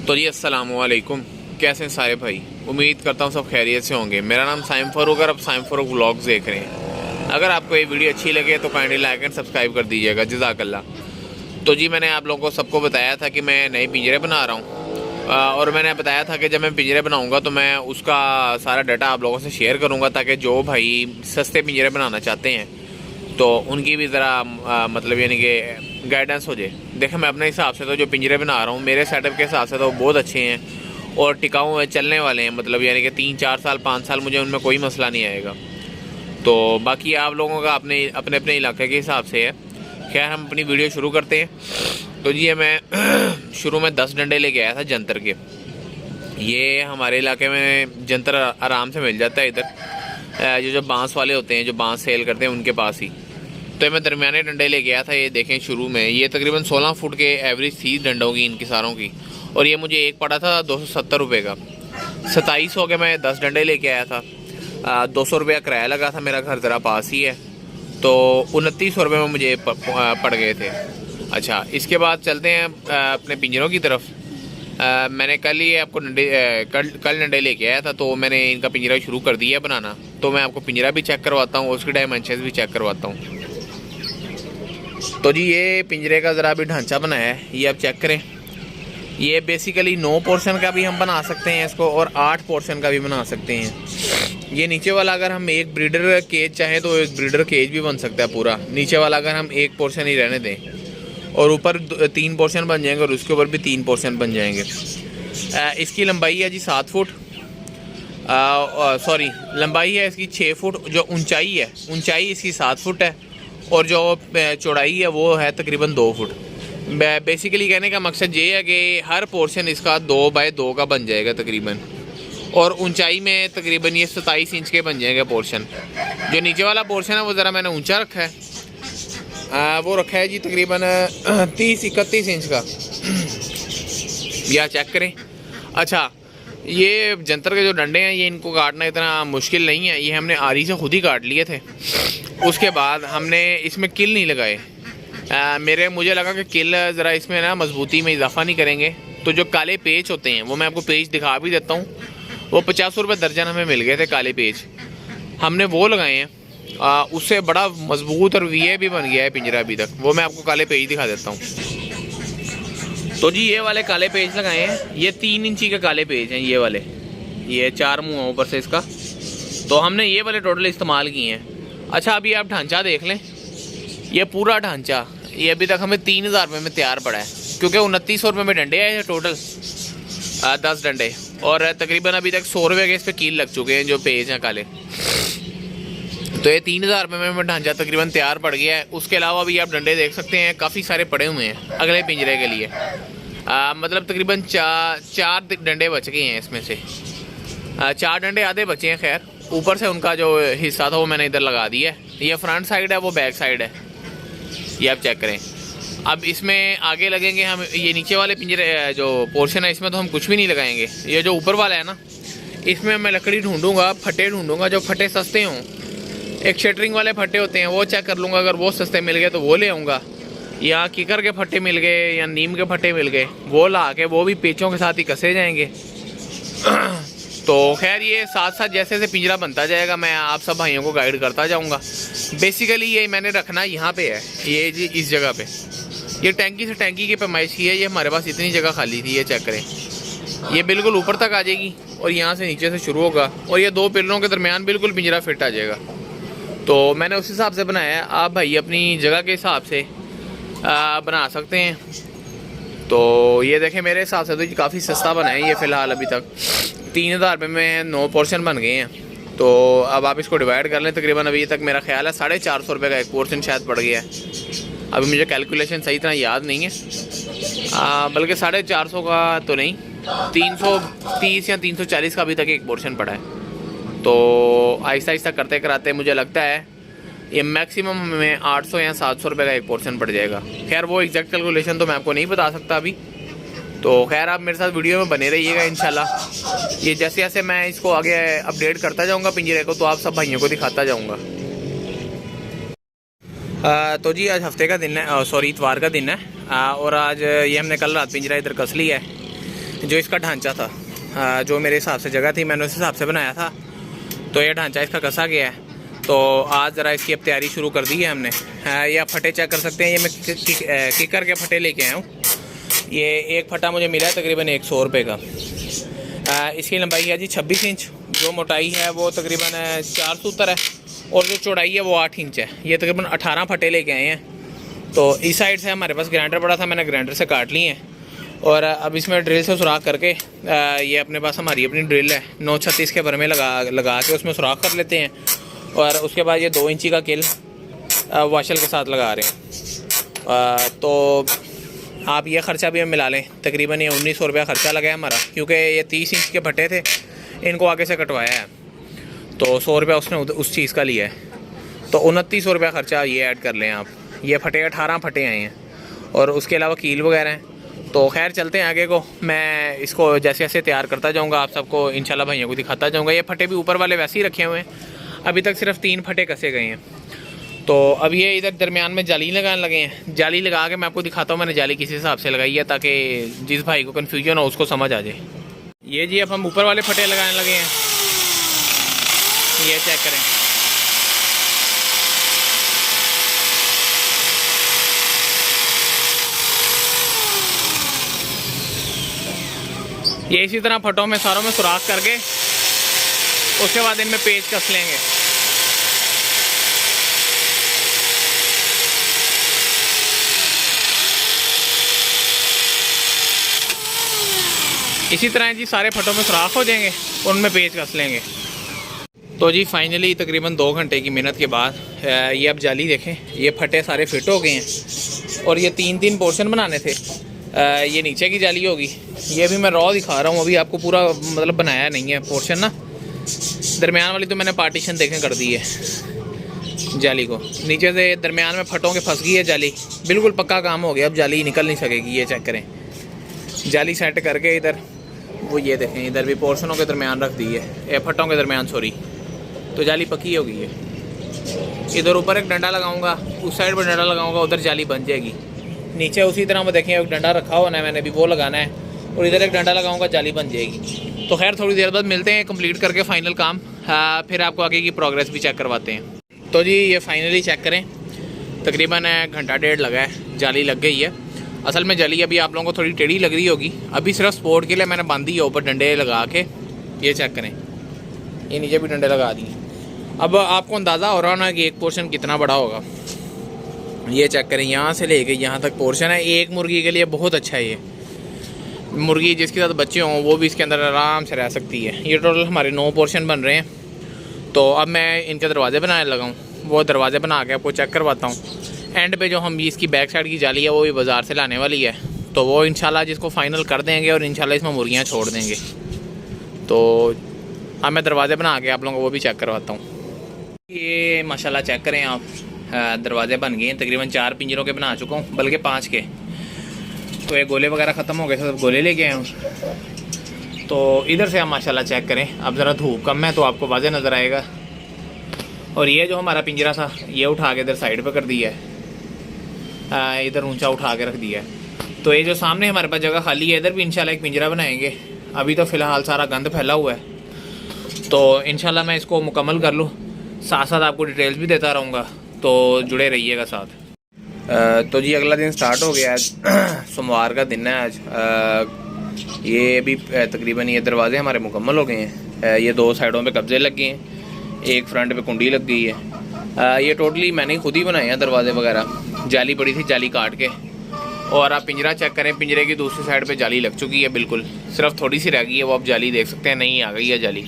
तो जी अस्सलाम वालेकुम, कैसे हैं सारे भाई। उम्मीद करता हूँ सब खैरियत से होंगे। मेरा नाम साइम फ़ारूक, अगर आप साइम फ़ारूक व्लॉग्स देख रहे हैं। अगर आपको ये वीडियो अच्छी लगे तो काइंडली लाइक एंड सब्सक्राइब कर दीजिएगा, जज़ाकल्लाह। तो जी मैंने आप लोगों को सबको बताया था कि मैं नए पिंजरे बना रहा हूँ, और मैंने बताया था कि जब मैं पिंजरे बनाऊँगा तो मैं उसका सारा डाटा आप लोगों से शेयर करूँगा, ताकि जो भाई सस्ते पिंजरे बनाना चाहते हैं तो उनकी भी ज़रा मतलब यानी कि गाइडेंस हो जाए। देखें, मैं अपने हिसाब से तो जो पिंजरे बना रहा हूँ मेरे सेटअप के हिसाब से तो बहुत अच्छे हैं और टिकाऊ चलने वाले हैं। मतलब यानी कि 3-4 साल 5 साल मुझे उनमें कोई मसला नहीं आएगा। तो बाकी आप लोगों का अपने अपने अपने इलाके के हिसाब से है। खैर, हम अपनी वीडियो शुरू करते हैं। तो जी मैं शुरू में 10 डंडे लेके आया था जंतर के। ये हमारे इलाके में जंतर आराम से मिल जाता है इधर, जो बांस वाले होते हैं, जो बांस सेल करते हैं, उनके पास ही। तो मैं दरमियाने डंडे लेके आया था। ये देखें, शुरू में ये तकरीबन 16 फुट के एवरेज थी डंडों की, इनकी सारों की। और ये मुझे एक पड़ा था 270 रुपये का। 2700 के मैं 10 डंडे लेके आया था। 200 रुपया किराया लगा था, मेरा घर ज़रा पास ही है। तो 2900 रुपये में मुझे पड़ गए थे। अच्छा, इसके बाद चलते हैं अपने पिंजरों की तरफ। मैंने कल ही आपको कल डंडे लेके आया था, तो मैंने इनका पिंजरा शुरू कर दिया बनाना। तो मैं आपको पिंजरा भी चेक करवाता हूँ, उसकी डायमेंशंस भी चेक करवाता हूँ। तो जी ये पिंजरे का ज़रा अभी ढांचा बनाया है, ये आप चेक करें। ये बेसिकली 9 पोर्शन का भी हम बना सकते हैं इसको, और 8 पोर्शन का भी बना सकते हैं। ये नीचे वाला अगर हम एक ब्रीडर केज चाहें तो एक ब्रीडर केज भी बन सकता है पूरा। नीचे वाला अगर हम एक पोर्शन ही रहने दें, और ऊपर 3 पोर्शन बन जाएंगे, और उसके ऊपर भी 3 पोर्शन बन जाएंगे। इसकी लंबाई है जी 7 फुट, सॉरी लंबाई है इसकी 6 फुट। जो ऊंचाई इसकी 7 फुट है, और जो चौड़ाई है वो है तकरीबन 2 फुट। बेसिकली कहने का मकसद ये है कि हर पोर्शन इसका 2 बाय 2 का बन जाएगा तकरीबन, और ऊंचाई में तकरीबन ये 27 इंच के बन जाएंगे पोर्शन। जो नीचे वाला पोर्शन है वो ज़रा मैंने ऊंचा रखा है, वो रखा है जी तकरीबन 30-31 इंच का। या चेक करें। अच्छा, ये जंतर के जो डंडे हैं, ये इनको काटना इतना मुश्किल नहीं है। ये हमने आरी से खुद ही काट लिए थे। उसके बाद हमने इसमें किल नहीं लगाए। मुझे लगा कि किल ज़रा इसमें ना मजबूती में इजाफा नहीं करेंगे। तो जो काले पेच होते हैं वो मैं आपको पेच दिखा भी देता हूँ। वो 50 रुपये दर्जन हमें मिल गए थे काले पेच, हमने वो लगाए हैं। उससे बड़ा मजबूत और वीए भी बन गया है पिंजरा अभी तक। वो मैं आपको काले पेज दिखा देता हूँ। तो जी ये वाले काले पेज लगाए हैं, ये 3 इंची के काले पेज हैं। ये वाले, ये 4 मुँह हैं ऊपर से इसका। तो हमने ये वाले टोटल इस्तेमाल किए हैं। अच्छा, अभी आप ढांचा देख लें। ये पूरा ढांचा ये अभी तक हमें 3000 रुपये में तैयार पड़ा है, क्योंकि 2900 रुपये में डंडे आए हैं टोटल 10 डंडे। और तकरीबन अभी तक 100 रुपये के इस पर कील लग चुके हैं जो पेज हैं काले। तो ये 3000 रुपये में ढांचा तकरीबन तैयार पड़ गया है। उसके अलावा भी आप डंडे देख सकते हैं, काफ़ी सारे पड़े हुए हैं अगले पिंजरे के लिए। मतलब तकरीबन 4 डंडे बच गए हैं इसमें से। 4 डंडे आधे बचे हैं। खैर, ऊपर से उनका जो हिस्सा था वो मैंने इधर लगा दिया है। ये फ्रंट साइड है, वो बैक साइड है, ये आप चेक करें। अब इसमें आगे लगेंगे हम, ये नीचे वाले पिंजरे जो पोर्शन है इसमें तो हम कुछ भी नहीं लगाएंगे। ये जो ऊपर वाला है ना, इसमें मैं लकड़ी ढूंढूंगा, फट्टे ढूंढूंगा, जो फट्टे सस्ते हों। एक शटरिंग वाले फट्टे होते हैं, वो चेक कर लूँगा। अगर वो सस्ते मिल गए तो वो ले आऊँगा, या किकर के फट्टे मिल गए या नीम के फट्टे मिल गए, वो ला के वो भी पेचों के साथ ही कसे जाएंगे। तो खैर, ये साथ साथ जैसे जैसे पिंजरा बनता जाएगा मैं आप सब भाइयों को गाइड करता जाऊंगा। बेसिकली ये मैंने रखना यहाँ पे है, ये जी इस जगह पे। ये टैंकी से टैंकी की पैमाइश की है। ये हमारे पास इतनी जगह खाली थी, ये चेक करें। ये बिल्कुल ऊपर तक आ जाएगी, और यहाँ से नीचे से शुरू होगा, और ये 2 पिलरों के दरमियान बिल्कुल पिंजरा फिट आ जाएगा। तो मैंने उस हिसाब से बनाया है। आप भाई अपनी जगह के हिसाब से बना सकते हैं। तो ये देखें, मेरे हिसाब से तो काफ़ी सस्ता बना है ये फ़िलहाल। अभी तक 3000 रुपये में 9 पोर्शन बन गए हैं। तो अब आप इसको डिवाइड कर लें। तकरीबन अभी तक मेरा ख्याल है 450 रुपये का एक पोर्शन शायद पड़ गया है। अभी मुझे कैलकुलेशन सही तरह याद नहीं है, बल्कि 450 का तो नहीं, 330 या 340 का अभी तक एक पोर्शन पड़ा है। तो आहिस्ता आहिस्ता करते कराते मुझे लगता है ये मैक्सिमम हमें 800 या 700 रुपये का एक पोर्शन पड़ जाएगा। खैर, वो एग्जैक्ट कैलकुलेशन तो मैं आपको नहीं बता सकता अभी। तो खैर, आप मेरे साथ वीडियो में बने रहिएगा इंशाल्लाह। ये जैसे जैसे मैं इसको आगे अपडेट करता जाऊंगा पिंजरे को, तो आप सब भाइयों को दिखाता जाऊंगा। तो जी आज हफ्ते का दिन है, सॉरी इतवार का दिन है। और आज ये हमने कल रात पिंजरा इधर कस लिया है। जो इसका ढांचा था, जो मेरे हिसाब से जगह थी मैंने उस हिसाब से बनाया था, तो ये ढांचा इसका कसा गया है। तो आज ज़रा इसकी अब तैयारी शुरू कर दी है हमने। ये फटे चेक कर सकते हैं, ये मैं किकर के फटे लेके आया हूँ। ये एक फटा मुझे मिला है तकरीबन 100 रुपये का। इसकी लंबाई है जी 26 इंच, जो मोटाई है वो तकरीबन 4 सूत्र है, और जो चौड़ाई है वो 8 इंच है। ये तकरीबन 18 फटे लेके आए हैं। तो इस साइड से हमारे पास ग्राइंडर पड़ा था, मैंने ग्राइंडर से काट लिए हैं, और अब इसमें ड्रिल से सुराख करके ये अपने पास हमारी अपनी ड्रिल है 936 के बरमे लगा के उसमें सुराख कर लेते हैं, और उसके बाद ये 2 इंची का किल वाशल के साथ लगा रहे हैं। तो आप ये ख़र्चा भी हम मिला लें, तकरीबन ये 1900 रुपया ख़र्चा लगा है हमारा, क्योंकि ये 30 इंच के फटे थे, इनको आगे से कटवाया है, तो 100 रुपया उसने उस चीज़ का लिया है। तो 2900 रुपया ख़र्चा ये ऐड कर लें आप। ये फटे 18 फटे आए हैं, और उसके अलावा कील वगैरह हैं। तो खैर चलते हैं आगे को, मैं इसको जैसे जैसे तैयार करता जाऊँगा आप सबको इंशाल्लाह भाइयों को दिखाता जाऊँगा। ये फटे भी ऊपर वाले वैसे ही रखे हुए हैं, अभी तक सिर्फ 3 फटे कसे गए हैं। तो अब ये इधर दरमियान में जाली लगाने लगे हैं। जाली लगा के मैं आपको दिखाता हूँ मैंने जाली किस हिसाब से लगाई है, ताकि जिस भाई को कन्फ्यूजन हो उसको समझ आ जाए। ये जी अब हम ऊपर वाले फटे लगाने लगे हैं, ये चेक करें। ये इसी तरह फटों में सारों में सुराख करके उसके बाद इनमें पेच कस लेंगे। इसी तरह जी सारे फटों में सुराख हो जाएंगे और उनमें पेच कस लेंगे। तो जी फाइनली तकरीबन 2 घंटे की मेहनत के बाद ये अब जाली देखें, ये फटे सारे फिट हो गए हैं, और ये 3-3 पोर्शन बनाने थे। ये नीचे की जाली होगी, ये भी मैं रॉ दिखा रहा हूँ, अभी आपको पूरा मतलब बनाया नहीं है पोर्शन ना। दरमियान वाली तो मैंने पार्टीशन देखें कर दी है जाली को, नीचे से दरमियान में फटों के फंस गई है जाली, बिल्कुल पक्का काम हो गया, अब जाली निकल नहीं सकेगी। ये चेक करें, जाली सेट करके इधर वो ये देखें, इधर भी पोर्शनों के दरमियान रख दी है, ये फटों के दरमियान सॉरी, तो जाली पक्की हो गई है। इधर ऊपर एक डंडा लगाऊंगा, उस साइड पर डंडा लगाऊंगा, उधर जाली बन जाएगी। नीचे उसी तरह में देखें एक डंडा रखा हुआ है मैंने, भी वो लगाना है, और इधर एक डंडा लगाऊंगा, जाली बन जाएगी। तो खैर थोड़ी देर बाद मिलते हैं कंप्लीट करके फाइनल काम, फिर आपको आगे की प्रोग्रेस भी चेक करवाते हैं। तो जी ये फाइनली चेक करें, तकरीबन 1-1.5 लगा है, जाली लग गई है। असल में जाली अभी आप लोगों को थोड़ी टेढ़ी लग रही होगी, अभी सिर्फ स्पोर्ट के लिए मैंने बांधी है ऊपर डंडे लगा के। ये चेक करें, ये नीचे भी डंडे लगा दिए। अब आपको अंदाज़ा हो रहा है ना कि एक पोर्शन कितना बड़ा होगा। ये चेक करें, यहाँ से लेके यहाँ तक पोर्शन है। एक मुर्गी के लिए बहुत अच्छा है, ये मुर्गी जिसके साथ बच्चे हों वो भी इसके अंदर आराम से रह सकती है। ये टोटल हमारे 9 पोर्शन बन रहे हैं। तो अब मैं इनके दरवाज़े बनाने लगा हूँ, वो दरवाज़े बना के आपको चेक करवाता हूँ। एंड पे जो हम इसकी बैक साइड की जाली है वो भी बाज़ार से लाने वाली है, तो वो इंशाल्लाह जिसको फाइनल कर देंगे और इंशाल्लाह इसमें मुर्गियाँ छोड़ देंगे। तो अब मैं दरवाज़े बना के आप लोगों को वो भी चेक करवाता हूँ। ये माशाल्लाह चेक करें आप, दरवाजे बन गए हैं, तकरीबन 4 पिंजरों के बना चुका हूँ, बल्कि 5 के। तो ये गोले वगैरह ख़त्म हो गए थे, सब गोले लेके आए हूँ। तो इधर से आप माशाल्लाह चेक करें, अब ज़रा धूप कम है तो आपको वाज़े नज़र आएगा। और ये जो हमारा पिंजरा था ये उठा के इधर साइड पर कर दिया है, इधर ऊंचा उठा के रख दिया है। तो ये जो सामने हमारे पास जगह खाली है, इधर भी इंशाल्लाह एक पिंजरा बनाएंगे। अभी तो फ़िलहाल सारा गंद फैला हुआ है, तो इंशाल्लाह मैं इसको मुकम्मल कर लूँ, साथ साथ आपको डिटेल्स भी देता रहूँगा, तो जुड़े रहिएगा साथ। तो जी अगला दिन स्टार्ट हो गया आज, सोमवार का दिन है आज। ये अभी तकरीबन ये दरवाजे हमारे मुकम्मल हो गए हैं। ये 2 साइडों पे कब्जे लग गए हैं, एक फ्रंट पे कुंडी लग गई है। ये टोटली मैंने खुद ही बनाए हैं दरवाजे वगैरह, जाली पड़ी थी जाली काट के। और आप पिंजरा चेक करें, पिंजरे की दूसरी साइड पे जाली लग चुकी है, बिल्कुल सिर्फ थोड़ी सी रह गई है, वो आप जाली देख सकते हैं, नहीं आ गई है जाली।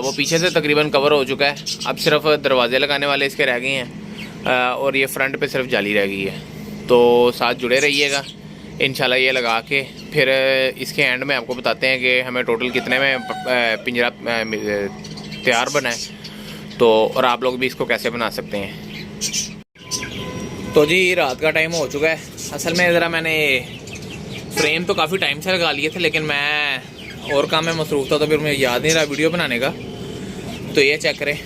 वो पीछे से तकरीबन कवर हो चुका है, अब सिर्फ दरवाजे लगाने वाले इसके रह गए हैं, और ये फ्रंट पे सिर्फ जाली रह गई है। तो साथ जुड़े रहिएगा, इंशाल्लाह ये लगा के फिर इसके एंड में आपको बताते हैं कि हमें टोटल कितने में पिंजरा तैयार बना है, तो और आप लोग भी इसको कैसे बना सकते हैं। तो जी रात का टाइम हो चुका है। असल में ज़रा मैंने फ्रेम तो काफ़ी टाइम से लगा लिए थे, लेकिन मैं और काम में मसरूफ़ था तो फिर मुझे याद नहीं रहा वीडियो बनाने का। तो ये चेक करें,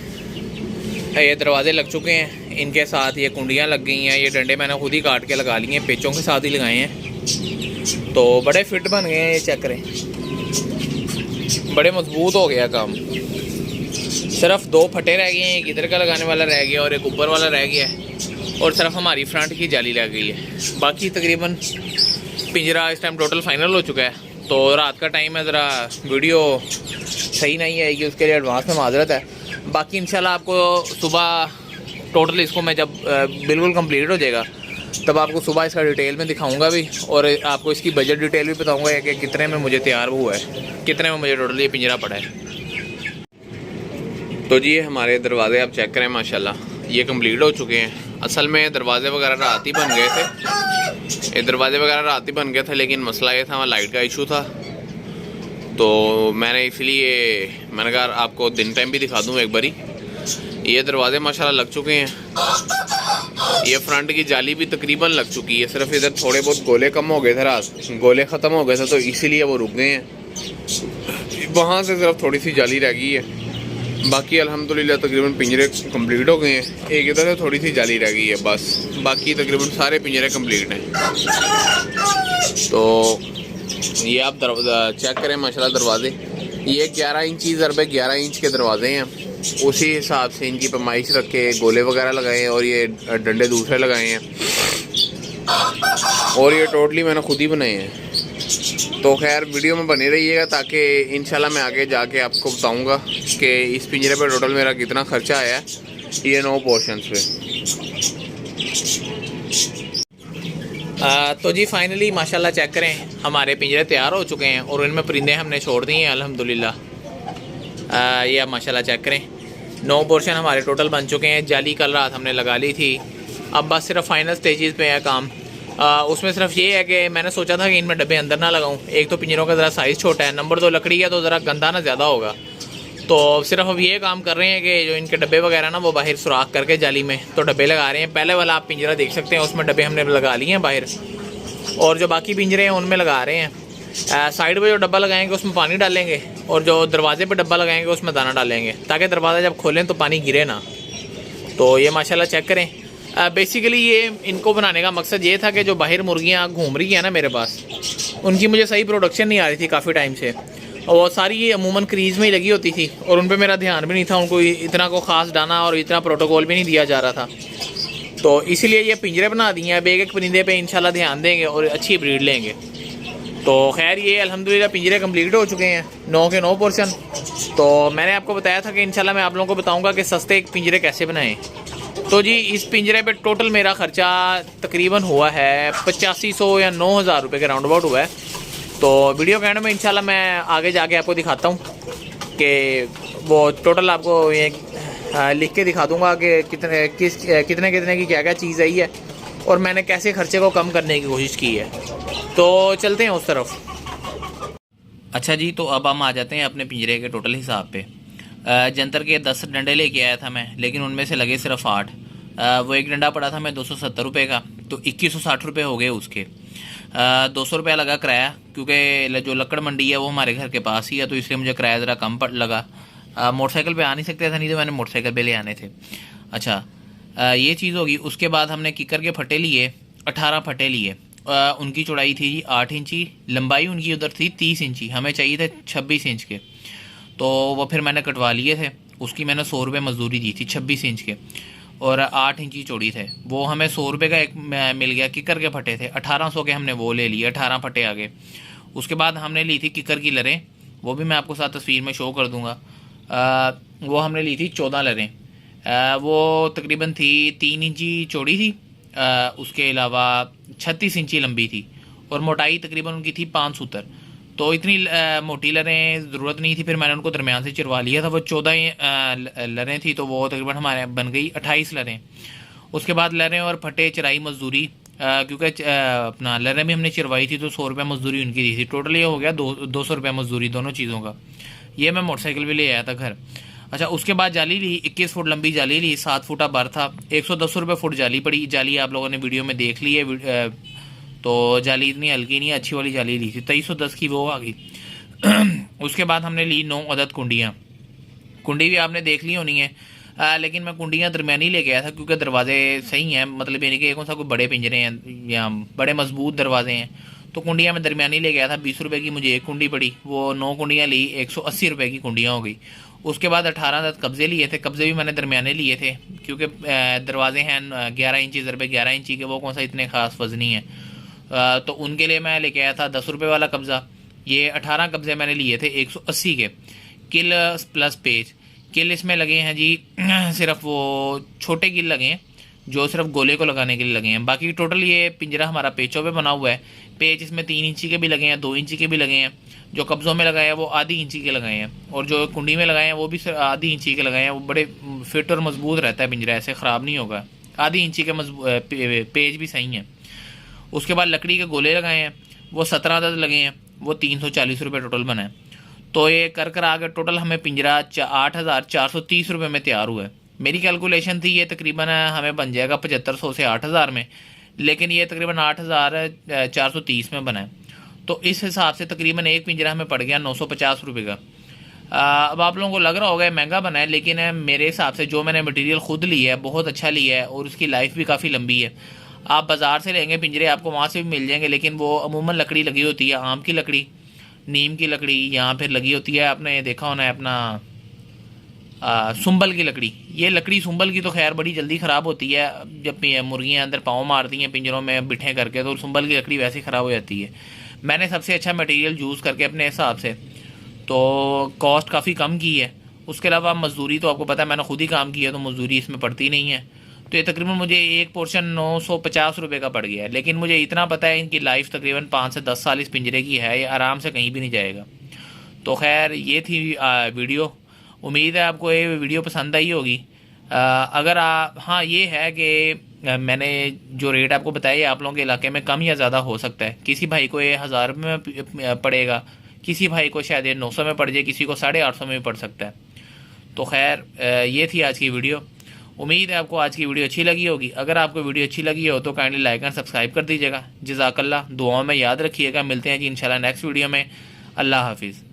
ये दरवाजे लग चुके हैं, इनके साथ ये कुंडियाँ लग गई हैं, ये डंडे मैंने खुद ही काट के लगा लिए हैं, पेचों के साथ ही लगाए हैं। तो बड़े फिट बन गए हैं ये, चेक करें, बड़े मजबूत हो गया काम। सिर्फ 2 फटे रह गए हैं, एक इधर का लगाने वाला रह गया और एक ऊपर वाला रह गया है, और सिर्फ हमारी फ्रंट की जाली लग गई है। बाकी तकरीबन पिंजरा इस टाइम टोटल फाइनल हो चुका है। तो रात का टाइम है, ज़रा वीडियो सही नहीं आएगी, उसके लिए एडवांस में माजरत है। बाकी इंशाल्लाह आपको सुबह टोटल इसको मैं जब बिल्कुल कंप्लीट हो जाएगा तब आपको सुबह इसका डिटेल में दिखाऊंगा भी, और आपको इसकी बजट डिटेल भी बताऊंगा कि कितने में मुझे तैयार हुआ है, कितने में मुझे टोटल ये पिंजरा पड़ा है। तो जी हमारे दरवाज़े आप चेक करें, माशाल्लाह ये कंप्लीट हो चुके हैं। असल में दरवाज़े वगैरह रात ही बन गए थे, ये दरवाज़े वगैरह रात ही बन गए थे, लेकिन मसला ये था वहाँ लाइट का इशू था। तो मैंने इसलिए मैंने कहा आपको दिन टाइम भी दिखा दूँ एक बारी। ये दरवाजे माशाल्लाह लग चुके हैं, ये फ्रंट की जाली भी तकरीबन लग चुकी है। सिर्फ इधर थोड़े बहुत गोले कम हो गए थे, रात गोले ख़त्म हो गए थे तो इसीलिए वो रुक गए हैं। वहाँ से सिर्फ थोड़ी सी जाली रह गई है, बाकी अल्हम्दुलिल्लाह तकरीबन पिंजरे कंप्लीट हो गए हैं। एक इधर से थोड़ी सी जाली रह गई है बस, बाकी तकरीबन सारे पिंजरे कंप्लीट हैं। तो ये आप चेक करें माशाल्लाह दरवाज़े, ये 11 इंची ज़रबे 11 इंच के दरवाजे हैं। उसी हिसाब से इनकी पैमाइश रख के गोले वगैरह लगाए हैं, और ये डंडे दूसरे लगाए हैं, और ये टोटली मैंने खुद ही बनाए हैं। तो खैर वीडियो में बने रहिएगा, ताकि इंशाल्लाह मैं आगे जाके आपको बताऊंगा कि इस पिंजरे पे टोटल मेरा कितना खर्चा आया है ये 9 पोर्शंस पे। तो जी फाइनली माशाल्लाह चेक करें, हमारे पिंजरे तैयार हो चुके हैं और इनमें परिंदे हमने छोड़ दिए हैं अल्हम्दुलिल्लाह। ये आप माशाल्लाह चेक करें, 9 पोर्शन हमारे टोटल बन चुके हैं। जाली कल रात हमने लगा ली थी, अब बस सिर्फ फाइनल स्टेजेस पे है काम। उसमें सिर्फ ये है कि मैंने सोचा था कि इनमें डब्बे अंदर ना लगाऊं, एक तो पिंजरों का ज़रा साइज़ छोटा है, नंबर 2 लकड़ी है तो ज़रा गंदा ना ज़्यादा होगा। तो सिर्फ अब ये काम कर रहे हैं कि जो इनके डब्बे वगैरह ना वो बाहर सुराख करके जाली में तो डब्बे लगा रहे हैं। पहले वाला आप पिंजरा देख सकते हैं, उसमें डब्बे हमने लगा लिए हैं बाहर, और जो बाकी पिंजरे हैं उनमें लगा रहे हैं। साइड पे जो डब्बा लगाएंगे उसमें पानी डालेंगे, और जो दरवाजे पे डब्बा लगाएंगे उसमें दाना डालेंगे, ताकि दरवाज़ा जब खोलें तो पानी गिरे ना। तो ये माशाल्लाह चेक करें, बेसिकली ये इनको बनाने का मकसद ये था कि जो बाहर मुर्गियाँ घूम रही हैं ना मेरे पास, उनकी मुझे सही प्रोडक्शन नहीं आ रही थी काफ़ी टाइम से, और सारी ये अमूमन क्रीज़ में ही लगी होती थी, और उन पर मेरा ध्यान भी नहीं था, उनको इतना को ख़ास डाना और इतना प्रोटोकॉल भी नहीं दिया जा रहा था। तो इसीलिए ये पिंजरे बना दिए हैं। अब एक परिंदे पे इंशाल्लाह ध्यान देंगे और अच्छी ब्रीड लेंगे। तो खैर ये अल्हम्दुलिल्लाह पिंजरे कंप्लीट हो चुके हैं, 9 के 9 पोर्शन। तो मैंने आपको बताया था कि इंशाल्लाह मैं आप लोगों को बताऊंगा कि सस्ते पिंजरे कैसे बनाएं। तो जी इस पिंजरे पे टोटल मेरा ख़र्चा तकरीबन हुआ है 8500 या 9000 रुपये के राउंड अबाउट हुआ है। तो वीडियो के एंड में इंशाल्लाह मैं आगे जाके आपको दिखाता हूँ कि वो टोटल आपको ये लिख के दिखा दूँगा कि कितने की क्या क्या चीज़ आई है, और मैंने कैसे खर्चे को कम करने की कोशिश की है। तो चलते हैं उस तरफ। अच्छा जी, तो अब हम आ जाते हैं अपने पिंजरे के टोटल हिसाब पे। जंतर के 10 डंडे लेके आया था मैं, लेकिन उनमें से लगे सिर्फ 8। वो एक डंडा पड़ा था मैं 270 रुपये का, तो 2160 रुपये हो गए उसके। 200 रुपया लगा किराया, क्योंकि जो लकड़ मंडी है वो हमारे घर के पास ही है, तो इसलिए मुझे किराया ज़रा कम लगा। मोटरसाइकिल पे आ नहीं सकते थे, नहीं तो मैंने मोटरसाइकिल पे ले आने थे। अच्छा ये चीज़ होगी। उसके बाद हमने किकर के फटे लिए, 18 फटे लिए। उनकी चौड़ाई थी 8 इंची, लंबाई उनकी उधर थी 30 इंची, हमें चाहिए थे 26 इंच के। तो वो फिर मैंने कटवा लिए थे, उसकी मैंने 100 रुपये मजदूरी दी थी 26 इंच के, और 8 इंची चौड़ी थे। वो हमें 100 रुपये का एक मिल गया। किकर के फटे थे 1800 के, हमने वो ले लिए, 18 फटे आ गए। उसके बाद हमने ली थी किकर की लरें, वो भी मैं आपको साथ तस्वीर में शो कर दूँगा। वो हमने ली थी 14 लरें। वो तकरीबन थी 3 इंची चौड़ी थी, उसके अलावा 36 इंची लंबी थी, और मोटाई तकरीबन उनकी थी 5 सूतर। तो इतनी मोटी लरें ज़रूरत नहीं थी, फिर मैंने उनको दरमियान से चिरवा लिया था। वो 14 लरें थी, तो वो तकरीबन हमारे बन गई 28 लरें। उसके बाद लरें और फटे चराई मजदूरी, क्योंकि अपना लरें भी हमने चिरवाई थी तो 100 रुपये मजदूरी उनकी दी थी। टोटल ये हो गया 200 रुपये मजदूरी दोनों चीज़ों का। ये मैं मोटरसाइकिल भी ले आया था घर। अच्छा उसके बाद जाली ली, 21 फुट लंबी जाली ली, 7 फुटा बर था, 110 रुपये फुट जाली पड़ी। जाली आप लोगों ने वीडियो में देख ली है, तो जाली इतनी हल्की नहीं, अच्छी वाली जाली ली थी, 2310 की वो आ गई। उसके बाद हमने ली 9 अदद कुंडियाँ। कुंडी भी आपने देख ली होनी है, लेकिन मैं कुंडियाँ दरमियानी ले गया था, क्योंकि दरवाजे सही हैं, मतलब यानी कि कौन सा कोई बड़े पिंजरे हैं या बड़े मजबूत दरवाजे हैं, तो कुंडियाँ मैं दरमियानी ले गया था, 20 रुपये की मुझे एक कुंडी पड़ी, वो 9 कुंडियाँ ली, 180 रुपये की कुंडियाँ हो गई। उसके बाद 18 दस कब्जे लिए थे, कब्जे भी मैंने दरमियाने लिए थे क्योंकि दरवाजे हैं 11 इंची ज़रबे 11 इंची के, वो कौन सा इतने ख़ास वजनी है। तो उनके लिए मैं लेके आया था 10 रुपये वाला कब्ज़ा। ये 18 कब्जे मैंने लिए थे 180 के। किल प्लस पेच, किल इसमें लगे हैं जी सिर्फ वो छोटे किल लगे हैं जो सिर्फ गोले को लगाने के लिए लगे हैं। बाकी टोटल ये पिंजरा हमारा पेचों पे बना हुआ है। पेच इसमें 3 इंची के भी लगे हैं, 2 इंची के भी लगे हैं। जो कब्ज़ों में लगाए हैं वो आधी इंची के लगाए हैं, और जो कुंडी में लगाए हैं वो भी आधी इंची के लगाए हैं। वो बड़े फिट और मजबूत रहता है पिंजरा, ऐसे ख़राब नहीं होगा। आधी इंची के पेज भी सही हैं। उसके बाद लकड़ी के गोले लगाए हैं, वो 17 दस लगे हैं, वो 340 रुपये टोटल बना है। तो ये कर आगे टोटल हमें पिंजरा 8,430 रुपये में तैयार हुआ है। मेरी कैलकुलेशन थी ये तकरीबन हमें बन जाएगा 7500 से 8,000 में, लेकिन ये तकरीबन 8,430 में बना है। तो इस हिसाब से तकरीबन एक पिंजरा हमें पड़ गया 950 रुपये का। अब आप लोगों को लग रहा होगा महंगा बना है, लेकिन मेरे हिसाब से जो मैंने मटेरियल खुद लिया है बहुत अच्छा लिया है और उसकी लाइफ भी काफ़ी लंबी है। आप बाज़ार से लेंगे पिंजरे आपको वहाँ से भी मिल जाएंगे, लेकिन वो अमूमन लकड़ी लगी होती है, आम की लकड़ी, नीम की लकड़ी, या फिर लगी होती है आपने देखा होना है अपना सुंबल की लकड़ी। ये लकड़ी सुंबल की तो खैर बड़ी जल्दी ख़राब होती है, जब मुर्गियाँ अंदर पाँव मारती हैं पिंजरों में बिठे करके, तो सुंबल की लकड़ी वैसे ख़राब हो जाती है। मैंने सबसे अच्छा मटेरियल यूज़ करके अपने हिसाब से तो कॉस्ट काफ़ी कम की है। उसके अलावा मज़दूरी तो आपको पता है मैंने खुद ही काम किया, तो मज़दूरी इसमें पड़ती नहीं है। तो ये तकरीबन मुझे एक पोर्शन 950 रुपये का पड़ गया है, लेकिन मुझे इतना पता है इनकी लाइफ तकरीबन 5 से 10 साल इस पिंजरे की है, ये आराम से कहीं भी नहीं जाएगा। तो खैर ये थी वीडियो। उम्मीद है आपको ये वीडियो पसंद आई होगी। अगर हाँ ये है कि मैंने जो रेट आपको बताया आप लोगों के इलाके में कम या ज़्यादा हो सकता है। किसी भाई को ये 1000 में पड़ेगा, किसी भाई को शायद ये 900 में पड़ जाए, किसी को 850 में भी पड़ सकता है। तो खैर ये थी आज की वीडियो। उम्मीद है आपको आज की वीडियो अच्छी लगी होगी। अगर आपको वीडियो अच्छी लगी हो तो काइंडली लाइक एंड सब्सक्राइब कर दीजिएगा। जज़ाकल्लाह, दुआओं में याद रखिएगा। मिलते हैं जी इंशाल्लाह नेक्स्ट वीडियो में। अल्लाह हाफिज़।